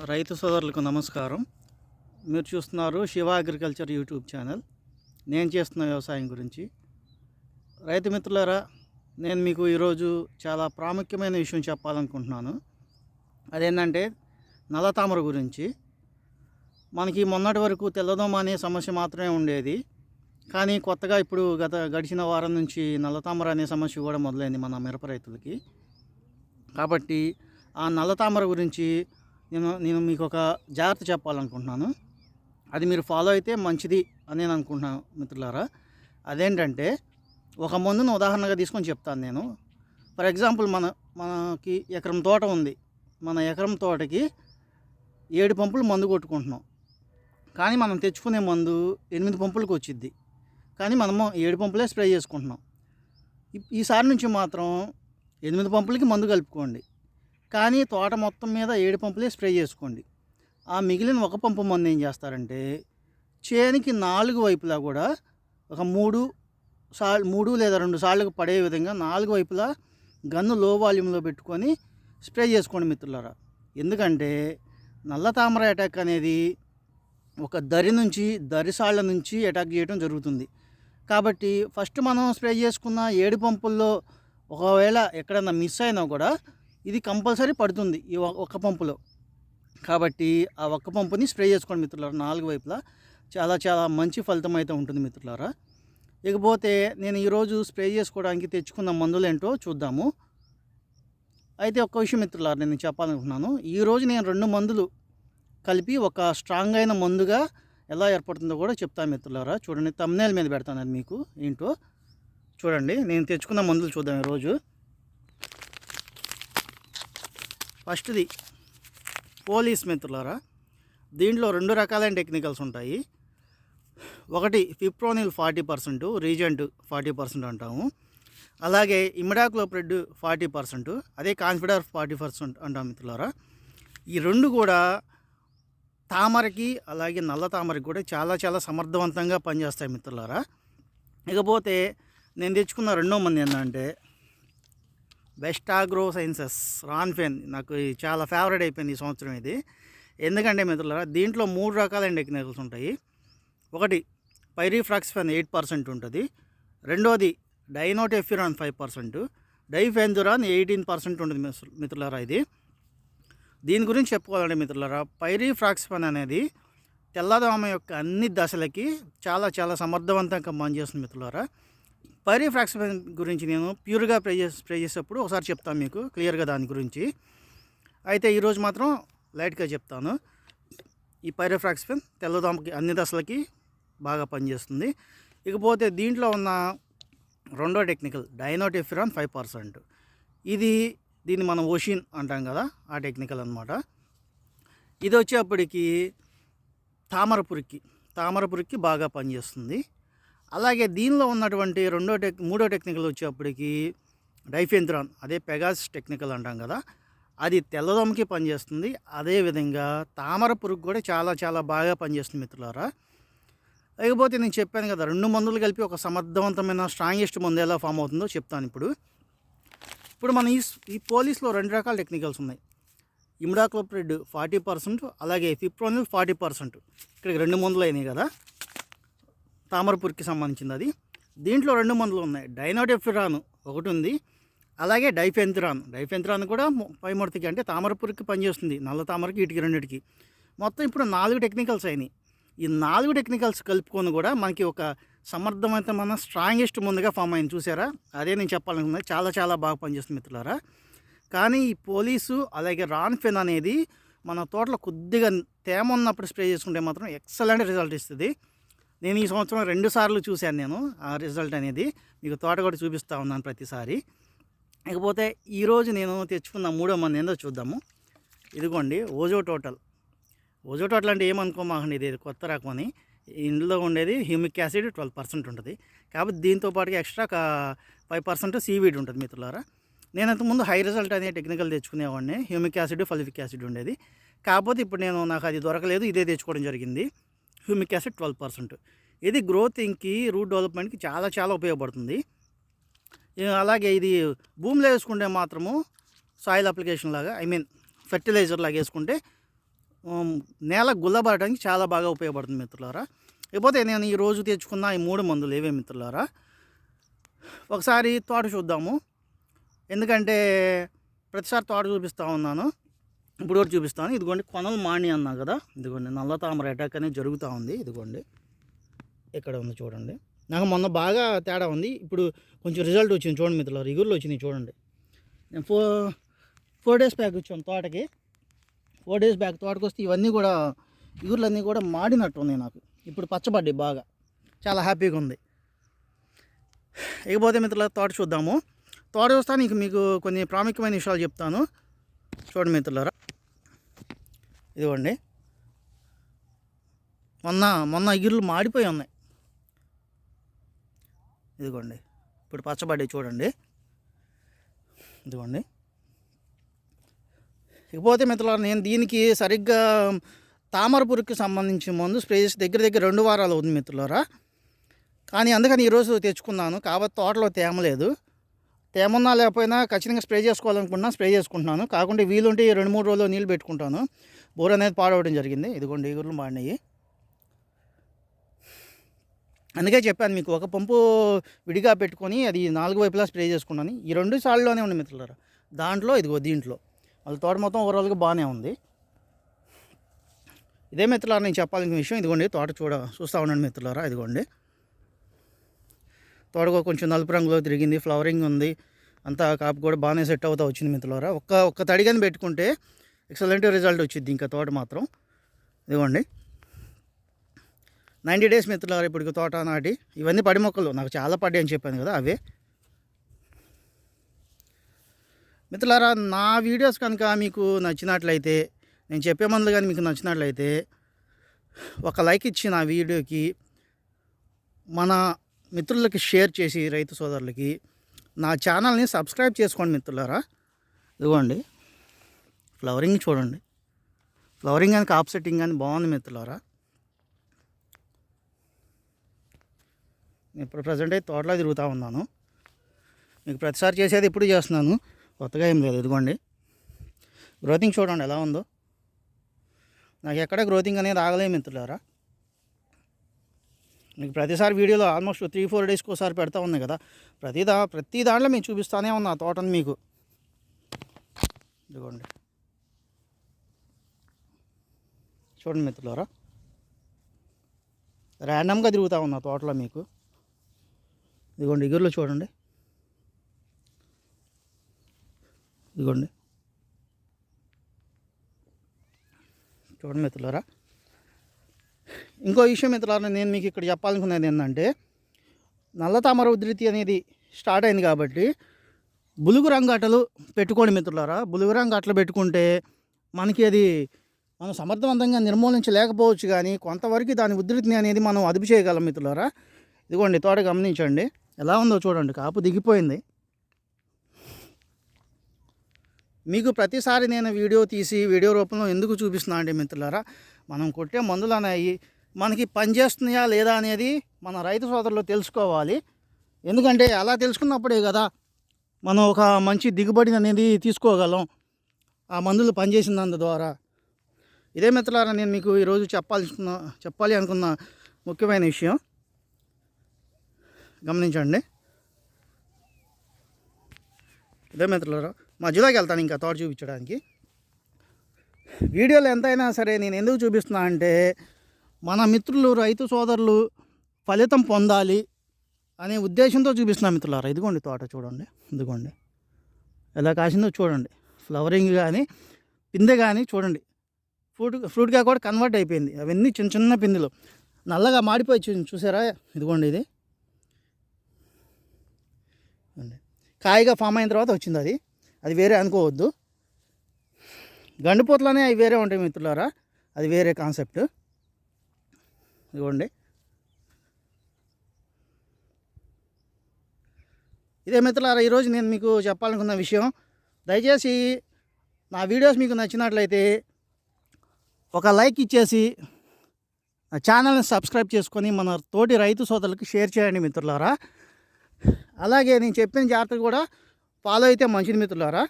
రైతు సోదరులకు నమస్కారం. మీరు చూస్తున్నారు శివ అగ్రికల్చర్ యూట్యూబ్ ఛానల్. నేను చేస్తున్న వ్యవసాయం గురించి. రైతు మిత్రులారా, నేను మీకు ఈరోజు చాలా ప్రాముఖ్యమైన విషయం చెప్పాలనుకుంటున్నాను. అదేంటంటే నల్లతామర గురించి. మనకి మొన్నటి వరకు తెల్లదోమ అనే సమస్య మాత్రమే ఉండేది. కానీ కొత్తగా ఇప్పుడు గడిచిన వారం నుంచి నల్లతామర అనే సమస్య కూడా మొదలైంది మన మిరప రైతులకి. కాబట్టి ఆ నల్లతామర గురించి నేను మీకు ఒక జాగ్రత్త చెప్పాలనుకుంటున్నాను. అది మీరు ఫాలో అయితే మంచిది అని నేను అనుకుంటున్నాను మిత్రులారా. అదేంటంటే ఒక మందును ఉదాహరణగా తీసుకొని చెప్తాను నేను. ఫర్ ఎగ్జాంపుల్ మనకి ఎకరం తోట ఉంది. మన ఎకరం తోటకి 7 పంపులు మందు కొట్టుకుంటున్నాం. కానీ మనం తెచ్చుకునే మందు 8 పంపులకు వచ్చిద్ది. కానీ మనము 7 పంపులే స్ప్రే చేసుకుంటున్నాం. ఈసారి నుంచి మాత్రం 8 పంపులకి మందు కలుపుకోండి. కానీ తోట మొత్తం మీద 7 పంపులే స్ప్రే చేసుకోండి. ఆ మిగిలిన ఒక పంపు మందు ఏం చేస్తారంటే చేనికి 4 వైపులా కూడా ఒక 3 లేదా 2 సార్లు పడే విధంగా 4 వైపులా గన్ను లో వాల్యూమ్లో పెట్టుకొని స్ప్రే చేసుకోండి మిత్రులారా. ఎందుకంటే నల్లతామర అటాక్ అనేది ఒక దరిసాళ్ళ నుంచి అటాక్ చేయడం జరుగుతుంది. కాబట్టి ఫస్ట్ మనం స్ప్రే చేసుకున్న 7 పంపుల్లో ఒకవేళ ఎక్కడన్నా మిస్ అయినా కూడా ఇది కంపల్సరీ పడుతుంది ఈ ఒక్క పంపులో. కాబట్టి ఆ ఒక్క పంపుని స్ప్రే చేసుకోండి మిత్రులారా 4 వైపులా. చాలా చాలా మంచి ఫలితం అయితే ఉంటుంది మిత్రులారా. ఇకపోతే నేను ఈరోజు స్ప్రే చేసుకోవడానికి తెచ్చుకున్న మందులు ఏంటో చూద్దాము. అయితే ఒక్క విషయం మిత్రులారా నేను చెప్పాలనుకుంటున్నాను. ఈరోజు నేను 2 మందులు కలిపి ఒక స్ట్రాంగ్ అయిన మందుగా ఎలా ఏర్పడుతుందో కూడా చెప్తాను మిత్రులారా. చూడండి, థంబ్నెయిల్ మీద పెడతాను అది మీకు ఏంటో చూడండి. నేను తెచ్చుకున్న మందులు చూద్దాం ఈరోజు. ఫస్ట్ది పోలీస్ మిత్రులారా. దీంట్లో 2 రకాలైన టెక్నికల్స్ ఉంటాయి. ఒకటి ఫిప్రోనిల్ 40%, రీజెంట్ 40% అంటాము. అలాగే ఇమిడాక్లోప్రిడ్ 40%, అదే కాన్ఫిడర్ 40% అంటాం మిత్రులారా. ఈ 2 కూడా తామరకి అలాగే నల్ల తామరకి కూడా చాలా చాలా సమర్థవంతంగా పనిచేస్తాయి మిత్రులారా. ఇకపోతే నేను తెచ్చుకున్న 2వ మంది ఏంటంటే బెస్ట్ ఆగ్రో సైన్సెస్ రాన్ఫెన్. నాకు చాలా ఫేవరెట్ అయిపోయింది ఈ సంవత్సరం ఇది. ఎందుకంటే మిత్రులారా దీంట్లో 3 రకాలైన టెక్నికల్స్ ఉంటాయి. ఒకటి పైరిఫ్రాక్సిఫెన్ 8% ఉంటుంది. రెండోది డైనోటెఫ్యూరాన్ 5%, డైఫెన్జురాన్ 18% ఉంటుంది మిత్రులారా. దీని గురించి చెప్పుకోవాలంటే మిత్రులారా, పైరిఫ్రాక్సిఫెన్ అనేది తెల్లదోమ యొక్క అన్ని దశలకి చాలా చాలా సమర్థవంతంగా పనిచేస్తుంది మిత్రులారా. పైరిఫ్రాక్సిఫెన్ గురించి నేను ప్యూర్గా స్ప్రే చేసేటప్పుడు ఒకసారి చెప్తాను మీకు క్లియర్గా దాని గురించి. అయితే ఈరోజు మాత్రం లైట్గా చెప్తాను. ఈ పైరిఫ్రాక్సిఫెన్ తెల్లదోమకి అన్ని దశలకి బాగా పనిచేస్తుంది. ఇకపోతే దీంట్లో ఉన్న 2వ టెక్నికల్ డైనోటెఫ్యూరాన్ 5%. దీన్ని మనం ఓషిన్ అంటాం కదా, ఆ టెక్నికల్ అనమాట. ఇది వచ్చేప్పటికి తామరపురికి బాగా పనిచేస్తుంది. అలాగే దీనిలో ఉన్నటువంటి 3వ టెక్నికల్ వచ్చేప్పటికి డైఫెన్జురాన్, అదే పెగాస్ టెక్నికల్ అంటాం కదా, అది తెల్లదోమకి పనిచేస్తుంది. అదేవిధంగా తామర పురుగు కూడా చాలా చాలా బాగా పనిచేస్తుంది మిత్రులారా. లేకపోతే నేను చెప్పాను కదా 2 మందులు కలిపి ఒక సమర్థవంతమైన స్ట్రాంగెస్ట్ మందు ఎలా ఫామ్ అవుతుందో చెప్తాను ఇప్పుడు మన ఈ పోలీస్లో 2 రకాల టెక్నికల్స్ ఉన్నాయి. ఇమిడాక్లోప్రిడ్ 40%, అలాగే ఫిప్రోనిల్ 40%. ఇక్కడికి 2 మందులు అయినాయి కదా తామరపురికి సంబంధించింది. దీంట్లో 2 మందులు ఉన్నాయి. డైనోటెఫ్యూరాన్ ఒకటి ఉంది, అలాగే డైఫెన్జురాన్ కూడా పైముడతకి అంటే తామరపురికి పనిచేస్తుంది, నల్ల తామరకి, వీటికి రెండింటికి. మొత్తం ఇప్పుడు 4 టెక్నికల్స్ అయినాయి. ఈ 4 టెక్నికల్స్ కలుపుకొని కూడా మనకి ఒక సమర్థవంతమైన స్ట్రాంగెస్ట్ ముందుగా ఫామ్ అయింది. చూసారా, అదే నేను చెప్పాలనుకున్నది. చాలా చాలా బాగా పనిచేస్తుంది మిత్రులారా. కానీ ఈ పోలీసు అలాగే రాన్ఫెన్ అనేది మన తోటలో కొద్దిగా తేమ ఉన్నప్పుడు స్ప్రే చేసుకుంటే మాత్రం ఎక్సలెంట్ రిజల్ట్ ఇస్తుంది. నేను ఈ సంవత్సరం 2 సార్లు చూశాను నేను ఆ రిజల్ట్ అనేది. మీకు తోట కూడా చూపిస్తూ ఉన్నాను ప్రతిసారి. ఇకపోతే ఈరోజు నేను తెచ్చుకున్న 3వ మంది ఏందో చూద్దాము. ఇదిగోండి ఓజో టోటల్ అంటే ఏమనుకోమాకండి, ఇది కొత్త రకం అని. ఇందులో ఉండేది హ్యూమిక్ యాసిడ్ 12% ఉంటుంది. కాబట్టి దీంతో పాటుగా ఎక్స్ట్రా 5% సీవీడ్ ఉంటుంది మిత్రులారా. నేను అంతకుముందు హై రిజల్ట్ అనే టెక్నికల్ తెచ్చుకునేవాడిని, హ్యూమిక్ యాసిడ్, ఫలిఫిక్ యాసిడ్ ఉండేది. కాకపోతే ఇప్పుడు నాకు అది దొరకలేదు, ఇదే తెచ్చుకోవడం జరిగింది. Humic acid 12%. ఇది గ్రోతింగ్కి, రూట్ డెవలప్మెంట్కి చాలా చాలా ఉపయోగపడుతుంది. అలాగే ఇది భూమిలో వేసుకుంటే మాత్రము సాయిల్ అప్లికేషన్ లాగా, ఫెర్టిలైజర్ లాగా వేసుకుంటే నేల గుల్లబారడానికి చాలా బాగా ఉపయోగపడుతుంది మిత్రులారా. ఇకపోతే నేను ఈరోజు తెచ్చుకున్న ఈ 3 మందులు ఏవే మిత్రులారా, ఒకసారి తోట చూద్దాము. ఎందుకంటే ప్రతిసారి తోట చూపిస్తూ ఉన్నాను, ఇప్పుడు కూడా చూపిస్తాను. ఇదిగోండి కొనలు మాణి అన్నా కదా, ఇదిగోండి నల్ల తామర అటాక్ అనేది జరుగుతూ ఉంది. ఇదిగోండి ఇక్కడ ఉంది చూడండి. నాకు మొన్న బాగా తేడా ఉంది, ఇప్పుడు కొంచెం రిజల్ట్ వచ్చింది చూడండి మిత్రులారా. ఇగురులు వచ్చినాయి చూడండి. నేను 4 డేస్ బ్యాక్ వచ్చాను తోటకి. 4 డేస్ బ్యాక్ తోటకు వస్తే ఇవన్నీ కూడా ఇగురులన్నీ కూడా మాడినట్టు ఉన్నాయి నాకు. ఇప్పుడు పచ్చబడ్డాయి బాగా, చాలా హ్యాపీగా ఉంది. ఇకపోతే మిత్రులారా తోట చూద్దాము. తోట చూస్తాను, మీకు కొన్ని ప్రాముఖ్యమైన విషయాలు చెప్తాను. చూడండి మిత్రులారా, ఇదిగోండి మొన్న ఇగురులు మాడిపోయి ఉన్నాయి. ఇదిగోండి ఇప్పుడు పచ్చబడ్డాయి చూడండి. ఇదిగోండి. ఇకపోతే మిత్రులారా, నేను దీనికి సరిగ్గా తామర పురుగుకి సంబంధించిన మందు స్ప్రే చేసి దగ్గర 2 వారాలు అవుతుంది మిత్రులారా. కానీ అందుకని ఈరోజు తెచ్చుకున్నాను. కాబట్టి తోటలో తేమ లేదు. తేమన్నా లేకపోయినా ఖచ్చితంగా స్ప్రే స్ప్రే చేసుకుంటున్నాను. కాకుండా వీలుంటే 2-3 రోజులు నీళ్ళు పెట్టుకుంటాను. బోర్ అనేది పాడవడం జరిగింది. ఇదిగోండి ఇగురులు మాడినాయి. అందుకే చెప్పాను మీకు, ఒక పంపు విడిగా పెట్టుకొని అది 4 వైపులా స్ప్రే చేసుకున్నాను. ఈ 2 సార్లులోనే ఉంది మిత్రులారా. దాంట్లో దీంట్లో వాళ్ళ తోట మొత్తం ఓవరాల్గా బాగానే ఉంది. ఇదే మిత్రులారా నేను చెప్పాల్సిన విషయం. ఇదిగోండి తోట చూస్తూ ఉండండి మిత్రులారా. ఇదిగోండి తోటకు కొంచెం నలుపు రంగులో తిరిగింది, ఫ్లవరింగ్ ఉంది, అంతా కాపు కూడా బాగానే సెట్ అవుతా వచ్చింది మిత్రులారా. ఒక్క తడిగాని పెట్టుకుంటే ఎక్సలెంట్ రిజల్ట్ వచ్చింది ఇంకా తోట మాత్రం. ఇదిగోండి 90 డేస్ మిత్రులారా ఇప్పుడు తోట నాటి. ఇవన్నీ పడి మొక్కలు నాకు చాలా పడ్డాయి అని చెప్పాను కదా, అవే మిత్రులారా. నా వీడియోస్ కనుక మీకు నచ్చినట్లయితే, నేను చెప్పే మందులు కానీ మీకు నచ్చినట్లయితే ఒక లైక్ ఇచ్చి నా వీడియోకి మన మిత్రులకి షేర్ చేసి, రైతు సోదరులకి నా ఛానల్ని సబ్స్క్రైబ్ చేసుకోండి మిత్రులారా. ఇదిగోండి ఫ్లవరింగ్ చూడండి, ఫ్లవరింగ్ కానీ కాప్ సెట్టింగ్ కానీ బాగుంది మిత్రులారా. నేను ఇప్పుడు ప్రజెంట్ అయితే తోటలో తిరుగుతూ ఉన్నాను. మీకు ప్రతిసారి చేసేది ఇప్పుడు చేస్తున్నాను, కొత్తగా ఏం లేదు. ఇదిగోండి గ్రోతింగ్ చూడండి ఎలా ఉందో. నాకు ఎక్కడ గ్రోతింగ్ అనేది ఆగలేదు మిత్రులారా. మీకు ప్రతిసారి వీడియోలో ఆల్మోస్ట్ 3-4 డేస్కి ఒకసారి పెడతా ఉన్నాయి కదా, ప్రతి దాంట్లో మీకు చూపిస్తానే ఉన్నా తోటను మీకు. ఇదిగోండి చూడండి మిత్రులారా, ర్యాండమ్గా తిరుగుతూ ఉన్నా తోటలో మీకు. ఇదిగోండి ఇగురులు చూడండి. ఇదిగోండి చూడండి మిత్రులారా. ఇంకో విషయం మిత్రులారా, నేను మీకు ఇక్కడ చెప్పాలనుకున్నది ఏంటంటే, నల్ల తామర ఉధృతి అనేది స్టార్ట్ అయింది కాబట్టి బులుగు రంగు అట్టలు పెట్టుకోండి మిత్రులారా. బులుగు రంగు అట్టలు పెట్టుకుంటే మనకి అది మనం సమర్థవంతంగా నిర్మూలించలేకపోవచ్చు, కానీ కొంతవరకు దాని ఉధృతిని అనేది మనం అదుపు చేయగలం మిత్రులారా. ఇదిగోండి తోట గమనించండి ఎలా ఉందో చూడండి, కాపు దిగిపోయింది. మీకు ప్రతిసారి నేను వీడియో తీసి వీడియో రూపంలో ఎందుకు చూపిస్తున్నా అంటే మిత్రులారా, మనం కొట్టే మందులు అనేవి మనకి పనిచేస్తున్నాయా లేదా అనేది మన రైతు సోదరులు తెలుసుకోవాలి. ఎందుకంటే అలా తెలుసుకున్నప్పుడే కదా మనం ఒక మంచి దిగుబడి అనేది తీసుకోగలం, ఆ మందులు పనిచేసినందు ద్వారా. ఇదే మిత్రులారా నేను మీకు ఈరోజు చెప్పాలి అనుకున్న ముఖ్యమైన విషయం. గమనించండి. ఇదే మిత్రులారా, మధ్యలోకి వెళ్తాను ఇంకా తోట చూపించడానికి. వీడియోలు ఎంతైనా సరే నేను ఎందుకు చూపిస్తున్నా అంటే, మన మిత్రులు రైతు సోదరులు ఫలితం పొందాలి అనే ఉద్దేశంతో చూపిస్తున్నా మిత్రులారా. ఇదిగోండి తోట చూడండి, ఇదిగోండి ఎలా కాసిందో చూడండి. ఫ్లవరింగ్ కానీ పిందె కానీ చూడండి, ఫ్రూట్గా కూడా కన్వర్ట్ అయిపోయింది. అవన్నీ చిన్న పిందెలు నల్లగా మాడిపోయి చూసారా. ఇదిగోండి ఇది కాయగా ఫామ్ అయిన తర్వాత వచ్చింది. అది వేరే అనుకోవద్దు, గండిపోతలోనే అవి వేరే ఉంటాయి మిత్రులారా, అది వేరే కాన్సెప్ట్. ఇదిగోండి ఇదే మిత్రులారా ఈరోజు నేను మీకు చెప్పాలనుకున్న విషయం. దయచేసి నా వీడియోస్ మీకు నచ్చినట్లయితే ఒక లైక్ ఇచ్చేసి నా ఛానల్ని సబ్స్క్రైబ్ చేసుకొని మన తోటి రైతు సోదరులకి షేర్ చేయండి మిత్రులారా. అలాగే నేను చెప్పిన జాగ్రత్తలు కూడా ఫాలో అయితే మంచిది మిత్రులారా.